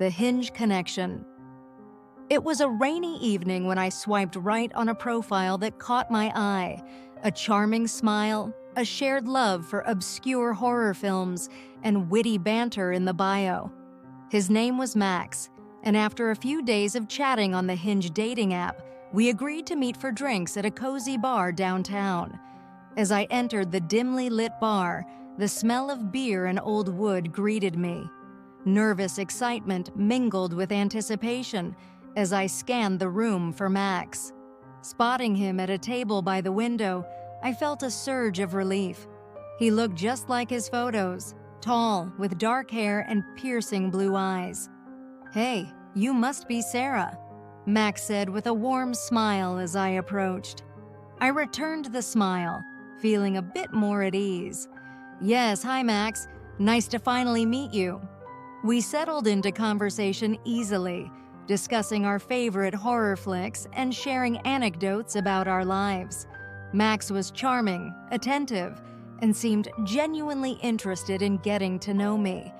The Hinge connection. It was a rainy evening when I swiped right on a profile that caught my eye. A charming smile, a shared love for obscure horror films, and witty banter in the bio. His name was Max, and after a few days of chatting on the Hinge dating app, we agreed to meet for drinks at a cozy bar downtown. As I entered the dimly lit bar, the smell of beer and old wood greeted me. Nervous excitement mingled with anticipation as I scanned the room for Max. Spotting him at a table by the window, I felt a surge of relief. He looked just like his photos, tall, with dark hair and piercing blue eyes. "Hey, you must be Sarah," Max said with a warm smile as I approached. I returned the smile, feeling a bit more at ease. "Yes, hi Max, nice to finally meet you." We settled into conversation easily, discussing our favorite horror flicks and sharing anecdotes about our lives. Max was charming, attentive, and seemed genuinely interested in getting to know me.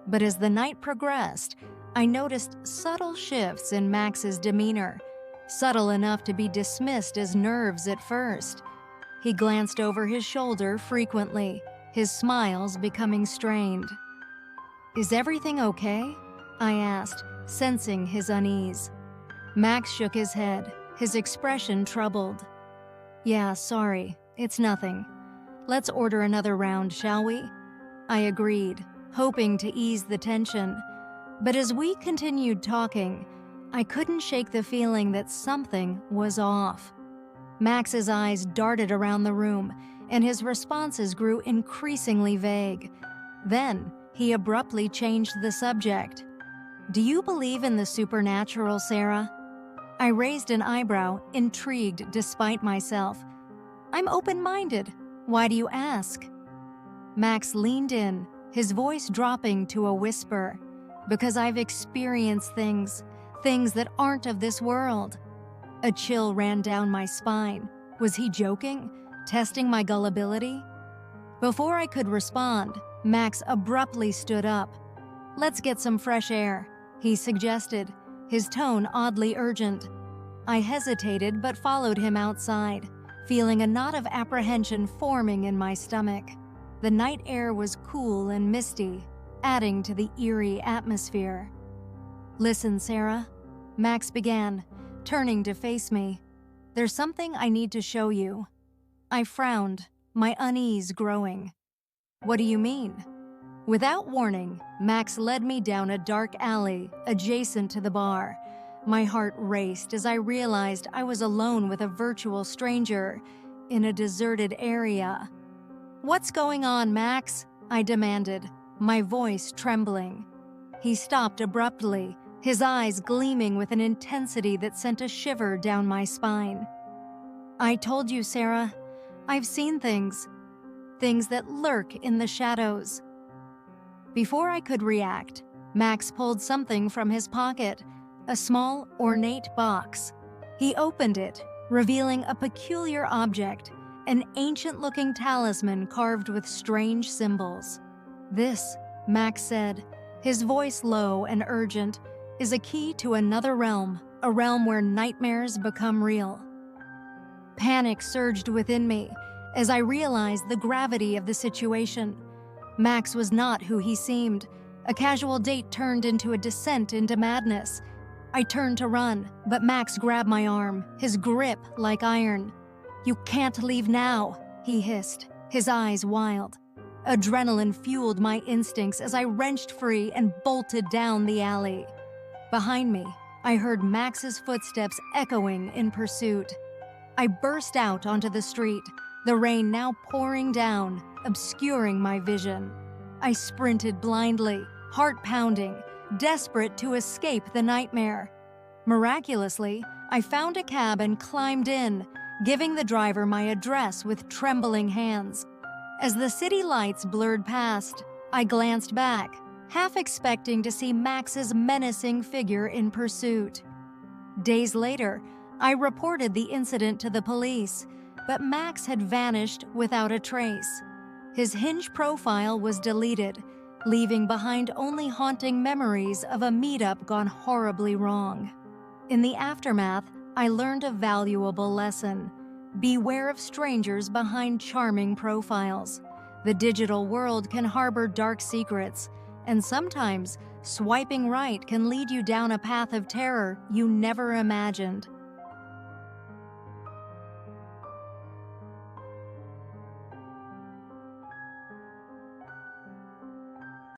But as the night progressed, I noticed subtle shifts in Max's demeanor, subtle enough to be dismissed as nerves at first. He glanced over his shoulder frequently, his smiles becoming strained. "Is everything okay?" I asked, sensing his unease. Max shook his head, his expression troubled. "Yeah, sorry, it's nothing. Let's order another round, shall we?" I agreed, hoping to ease the tension. But as we continued talking, I couldn't shake the feeling that something was off. Max's eyes darted around the room, and his responses grew increasingly vague. Then, he abruptly changed the subject. "Do you believe in the supernatural, Sarah?" I raised an eyebrow, intrigued despite myself. "I'm open-minded. Why do you ask?" Max leaned in, his voice dropping to a whisper. "Because I've experienced things that aren't of this world." A chill ran down my spine. Was he joking? Testing my gullibility? Before I could respond, Max abruptly stood up. "Let's get some fresh air," he suggested, his tone oddly urgent. I hesitated but followed him outside, feeling a knot of apprehension forming in my stomach. The night air was cool and misty, adding to the eerie atmosphere. "Listen, Sarah," Max began, turning to face me. "There's something I need to show you." I frowned, my unease growing. "What do you mean?" Without warning, Max led me down a dark alley adjacent to the bar. My heart raced as I realized I was alone with a virtual stranger in a deserted area. "What's going on, Max?" I demanded, my voice trembling. He stopped abruptly, his eyes gleaming with an intensity that sent a shiver down my spine. "I told you, Sarah, I've seen things that lurk in the shadows." Before I could react, Max pulled something from his pocket, a small, ornate box. He opened it, revealing a peculiar object, an ancient-looking talisman carved with strange symbols. "This," Max said, his voice low and urgent, "is a key to another realm, a realm where nightmares become real." Panic surged within me as I realized the gravity of the situation. Max was not who he seemed. A casual date turned into a descent into madness. I turned to run, but Max grabbed my arm, his grip like iron. "You can't leave now," he hissed, his eyes wild. Adrenaline fueled my instincts as I wrenched free and bolted down the alley. Behind me, I heard Max's footsteps echoing in pursuit. I burst out onto the street, the rain now pouring down, obscuring my vision. I sprinted blindly, heart pounding, desperate to escape the nightmare. Miraculously, I found a cab and climbed in, giving the driver my address with trembling hands. As the city lights blurred past, I glanced back, half expecting to see Max's menacing figure in pursuit. Days later, I reported the incident to the police, but Max had vanished without a trace. His Hinge profile was deleted, leaving behind only haunting memories of a meetup gone horribly wrong. In the aftermath, I learned a valuable lesson. Beware of strangers behind charming profiles. The digital world can harbor dark secrets, and sometimes swiping right can lead you down a path of terror you never imagined.